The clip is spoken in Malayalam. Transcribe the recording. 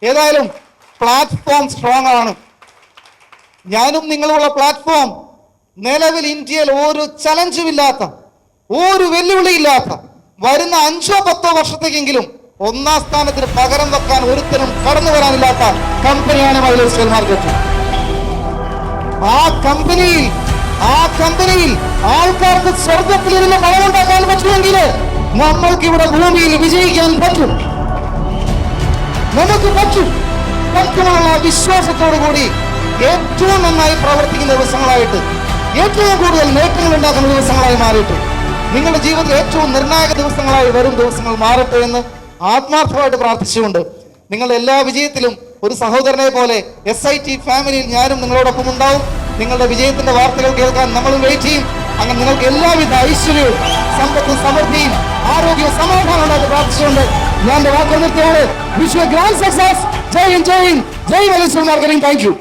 ഏതായാലും പ്ലാറ്റ്ഫോം സ്ട്രോങ് ആണ്. ഞാനും നിങ്ങളുമുള്ള പ്ലാറ്റ്ഫോം നിലവിൽ ഇന്ത്യയിൽ ഒരു ചലഞ്ചുമില്ലാത്ത, ഒരു വെല്ലുവിളിയില്ലാത്ത, വരുന്ന 5-10 വർഷത്തേക്കെങ്കിലും 1ാം സ്ഥാനത്തിന് പകരം വെക്കാൻ ഒരുത്തരും കടന്നു വരാനില്ലാത്ത കമ്പനിയാണ് മൈലേജ് സ്റ്റൈൽ മാർക്കറ്റ്. ആ കമ്പനിയിൽ ആൾക്കാർക്ക് സ്വർഗത്തിലിരുന്ന് പണമുണ്ടാക്കാൻ പറ്റുമെങ്കിൽ നമ്മൾക്ക് ഇവിടെ ഭൂമിയിൽ വിജയിക്കാൻ പറ്റും. നമുക്ക് പറ്റുമെന്നുള്ള വിശ്വാസത്തോടു കൂടി ഏറ്റവും നന്നായി പ്രവർത്തിക്കുന്ന ദിവസങ്ങളായിട്ട്, ഏറ്റവും കൂടുതൽ നേട്ടങ്ങൾ ഉണ്ടാക്കുന്ന ദിവസങ്ങളായി മാറിയിട്ട്, നിങ്ങളുടെ ജീവിതത്തിൽ ഏറ്റവും നിർണായക ദിവസങ്ങളായി വരും ദിവസങ്ങൾ മാറട്ടെ എന്ന് ആത്മാർത്ഥമായിട്ട് പ്രാർത്ഥിച്ചുകൊണ്ട്, നിങ്ങളുടെ എല്ലാ വിജയത്തിലും ഒരു സഹോദരനെ പോലെ SIT ഫാമിലിയിൽ ഞാനും നിങ്ങളോടൊപ്പം ഉണ്ടാവും. നിങ്ങളുടെ വിജയത്തിന്റെ വാർത്തകൾ കേൾക്കാൻ നമ്മളും വെയിറ്റ് ചെയ്യും. അങ്ങനെ നിങ്ങൾക്ക് എല്ലാവിധ ഐശ്വര്യവും, സമ്പത്തും, സമൃദ്ധിയും, ആരോഗ്യവും, സമാധാനം ഉണ്ടാക്കി പ്രാർത്ഥിച്ചുകൊണ്ട് ഞാൻ വാക്ക് നിർത്തിയാണ്. Wish you grand success. ജയ് ഹിന്ദ്, ജയ് ഹിന്ദ്, ജയ് mileage style marketing. Thank U.